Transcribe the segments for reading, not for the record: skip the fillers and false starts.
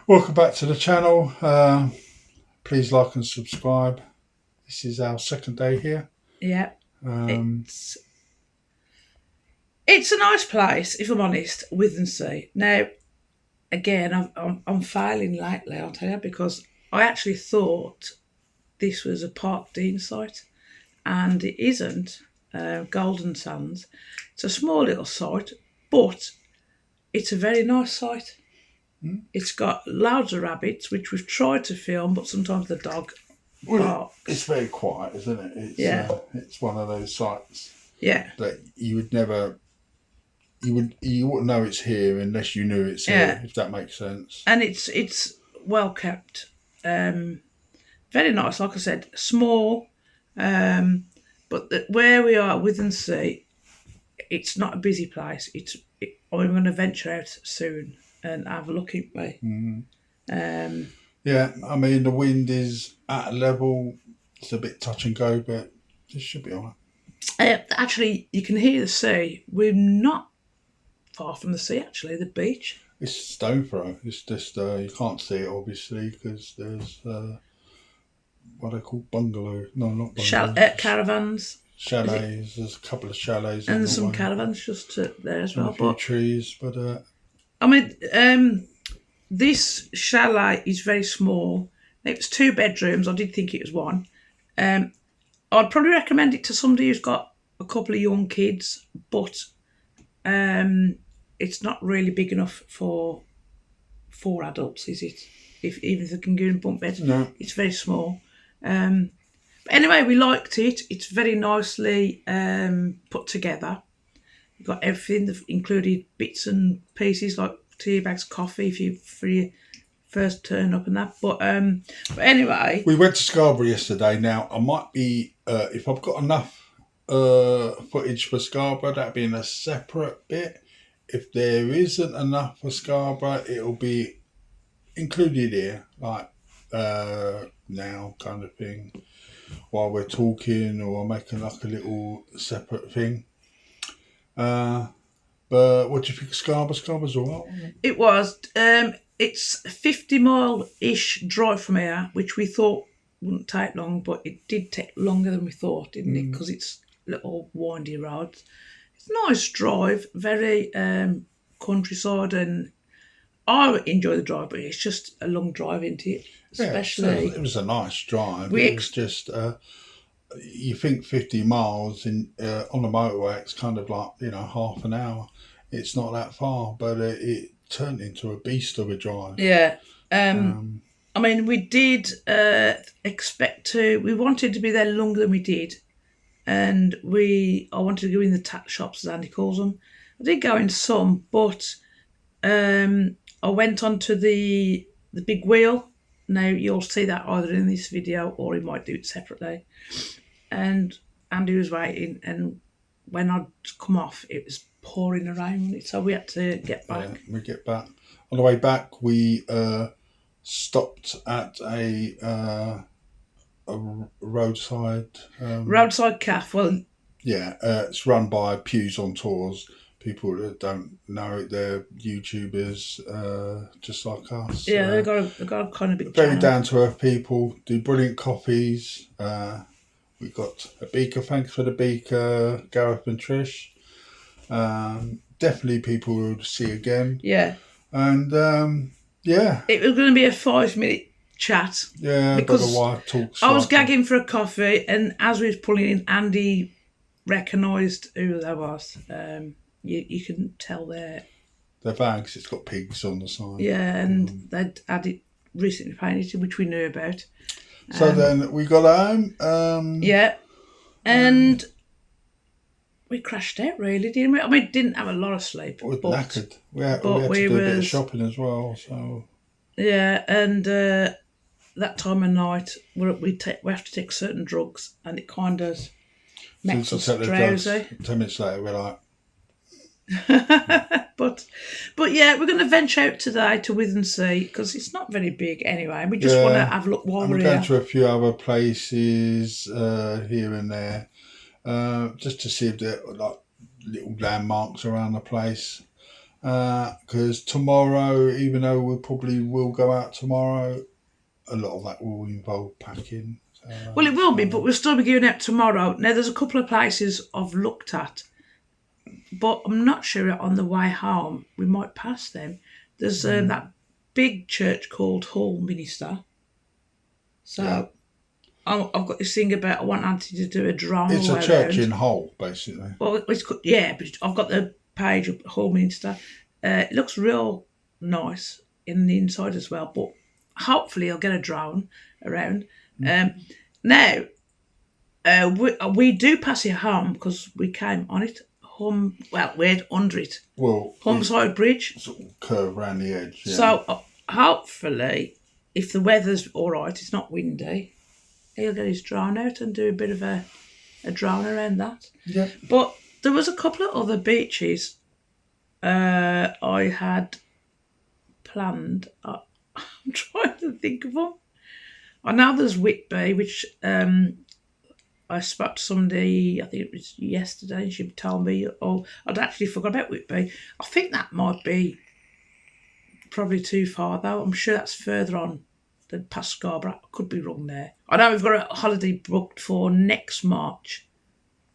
Welcome back to the channel. Please like and subscribe. This is our second day here. Yeah, it's a nice place, if I'm honest, WITHERNSEA. Now, again, I'm failing lately, I'll tell you, because I actually thought this was a Park Dean site, and it isn't. Golden Sands. It's a small little site, but it's a very nice site. It's got loads of rabbits, which we've tried to film, but sometimes the dog barks. It's very quiet, isn't it? It's one of those sites. Yeah. That you would never, you wouldn't know it's here unless you knew it's here. If that makes sense. And it's well kept. Very nice, like I said, small. But where we are at WITHERNSEA, it's not a busy place. I'm going to venture out soon and have a look at me. Yeah, I mean the wind is at a level. It's a bit touch and go, but it should be alright. Actually, you can hear the sea. We're not far from the sea. Actually, the beach. It's stone throw. It's just you can't see it obviously because there's what they call bungalow. No, not bungalows. Caravans. Chalets. There's a couple of chalets. And there's some caravans just there as well. A few trees, but I mean, this chalet is very small. It's 2 bedrooms. I did think it was 1. I'd probably recommend it to somebody who's got a couple of young kids, but it's not really big enough for 4 adults, is it? Even if they can go in bunk beds, no. It's very small. But anyway, we liked it. It's very nicely put together. You've got everything. They've included bits and pieces like tea bags, coffee for your first turn up and that. But anyway, we went to Scarborough yesterday. Now I might be if I've got enough footage for Scarborough, that'll be in a separate bit. If there isn't enough for Scarborough, it'll be included here, like now kind of thing, while we're talking, or making like a little separate thing. But what do you think of Scarborough? Scarborough's all right. It was. It's a 50-mile-ish drive from here, which we thought wouldn't take long, but it did take longer than we thought, didn't it? Because it's little windy roads. It's a nice drive, very countryside, and I enjoy the drive, but it's just a long drive, isn't it? Especially, it was a nice drive. It was just you think 50 miles in on the motorway, it's kind of like half an hour. It's not that far, but it turned into a beast of a drive. Yeah. I mean, we did expect to. We wanted to be there longer than we did, and I wanted to go in the tack shops, as Andy calls them. I did go in some, but I went onto the big wheel. Now you'll see that either in this video or he might do it separately. And Andy was waiting, and when I'd come off, it was pouring around, so we had to get back. Yeah, we get back. On the way back, we stopped at a roadside cafe. Well, yeah, it's run by Pews on Tours. People that don't know it, they're YouTubers, just like us. Yeah, they've got a kind of big very channel. down to earth people. Do brilliant coffees. We got a beaker. Thanks for the beaker, Gareth and Trish. Definitely people we'll see again. Yeah. And yeah, it was going to be a 5-minute chat. Yeah, because but the wife talks. I was gagging for a coffee, and as we was pulling in, Andy recognised who that was. You can tell their bags. It's got pigs on the side. Yeah, and they'd had it recently painted, which we knew about. So then we got home. Yeah, and we crashed out, really, didn't we? I mean, didn't have a lot of sleep. We were knackered. We had to do a bit of shopping as well. So yeah, and that time of night, we have to take certain drugs, and it kind of makes us drowsy. 10 minutes later, we're like. but yeah, we're going to venture out today to WITHERNSEA because it's not very big anyway. We just want to have a look while we're here. We're going to a few other places here and there, just to see if there are like little landmarks around the place. because tomorrow, even though we probably will go out tomorrow, a lot of that will involve packing. So, Well, it will be, but we'll still be going out tomorrow. Now, there's a couple of places I've looked at, but I'm not sure on the way home we might pass them. There's that big church called Hull Minster. So Yeah. I've got this thing about I want Auntie to do a drama. It's a church in Hull, basically. Well, but I've got the page of Hull Minster. It looks real nice in the inside as well, but hopefully I'll get a drone around. Now, we do pass it home because we came on it. We're under it. Well, Humside Bridge. sort of curve around the edge. Yeah. So hopefully, if the weather's all right, it's not windy, he'll get his drone out and do a bit of a drone around that. Yeah. But there was a couple of other beaches I had planned. I'm trying to think of them. I know there's Whitby, which I spoke to somebody, I think it was yesterday, and she told me, I'd actually forgot about Whitby. I think that might be probably too far, though. I'm sure that's further on than past Scarborough. I could be wrong there. I know we've got a holiday booked for next March,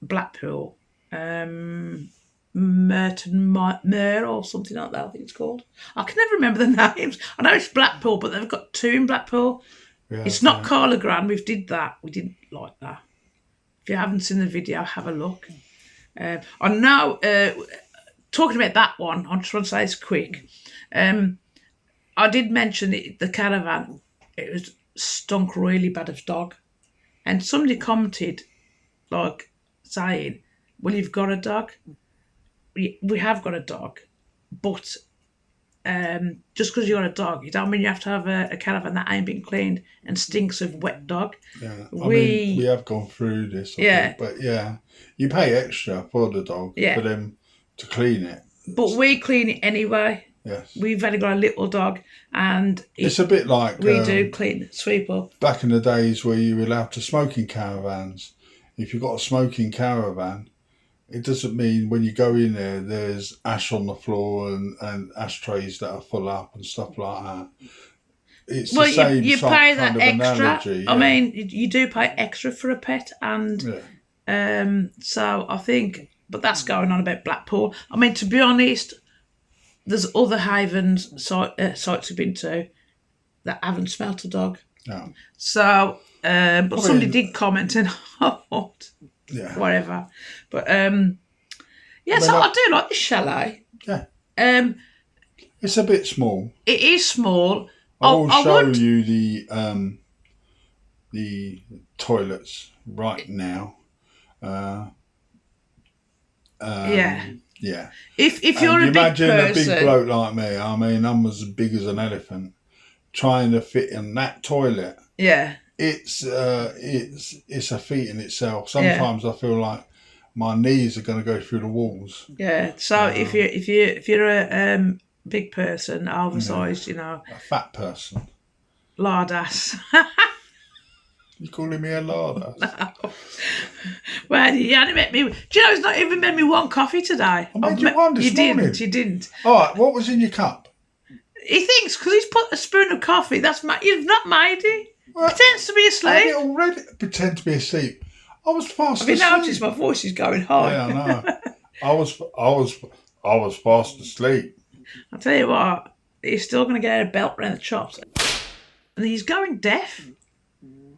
Blackpool, Merton Mer or something like that, I think it's called. I can never remember the names. I know it's Blackpool, but they've got two in Blackpool. Yeah, it's not Carla Grand. We did that. We didn't like that. If you haven't seen the video, have a look. I know, talking about that one, I just want to say it's quick. I did mention the caravan. It was stunk really bad of dog. And somebody commented, like, saying, well, you've got a dog. We have got a dog. But just because you got a dog, you don't mean you have to have a caravan that ain't been cleaned and stinks of wet dog. Yeah, I mean, we have gone through this. But yeah, you pay extra for the dog for them to clean it. But we clean it anyway. Yes. We've only got a little dog, and it's a bit like we do clean, sweep up. Back in the days where you were allowed to smoke in caravans. If you've got a smoking caravan, it doesn't mean when you go in there, there's ash on the floor and ashtrays that are full up and stuff like that. It's the same you pay that kind of extra. analogy. Yeah. I mean, you do pay extra for a pet, and so I think, but that's going on about Blackpool. I mean, to be honest, there's other havens sites we've been to that haven't smelt a dog. No. So, but somebody did comment and whatever. But I do like the chalet. Yeah. It's a bit small. It is small. I will show you the toilets right now. Yeah. If you're a big person, imagine a big bloke like me. I mean, I'm as big as an elephant, trying to fit in that toilet. Yeah. It's a feat in itself. Sometimes I feel like my knees are going to go through the walls. Yeah. So if you're a big person, oversized, a fat person, lard ass. You calling me a lard ass? No. Well, you only met me. Do you know, he's not even made me one coffee today. I made you one this morning. You didn't. All right, what was in your cup? He thinks because he's put a spoon of coffee, you've not made it. Well, pretends to be asleep. I already pretend to be asleep. I was fast asleep. Have you noticed my voice is going high? Yeah, I know. I was fast asleep. I'll tell you what, he's still going to get a belt around the chops. And he's going deaf.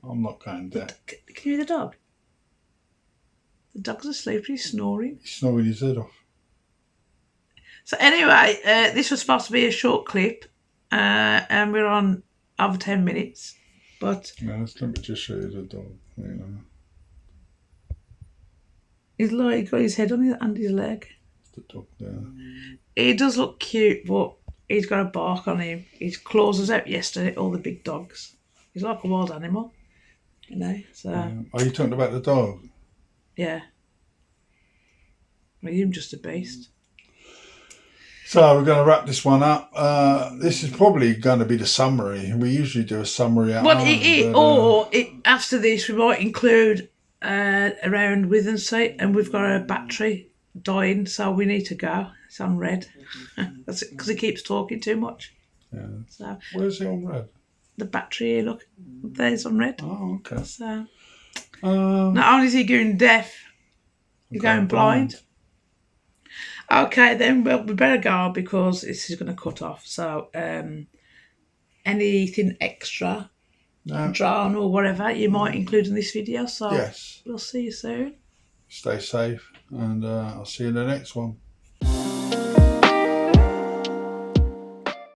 I'm not going deaf. Can you hear the dog? The dog's asleep, he's snoring. He's snoring his head off. So anyway, this was supposed to be a short clip, and we're on over 10 minutes. But let me just show you the dog. He's like got his head on his leg. The dog there. He does look cute, but he's got a bark on him. His claws was out yesterday. All the big dogs. He's like a wild animal, So. Are you talking about the dog? Yeah. I mean, he's just a beast. So we're going to wrap this one up. This is probably going to be the summary. We usually do a summary at home. After this, we might include around WITHERNSEA, and we've got a battery dying, so we need to go. It's on red. That's because he keeps talking too much. Yeah. So Where's it on red? the battery, look, there's on red. Oh, okay. So Um, not only is he going deaf, he's going blind. Okay, then we better go because this is going to cut off. So anything extra, drone or whatever, you might include in this video. So yes. we'll see you soon. Stay safe, and I'll see you in the next one.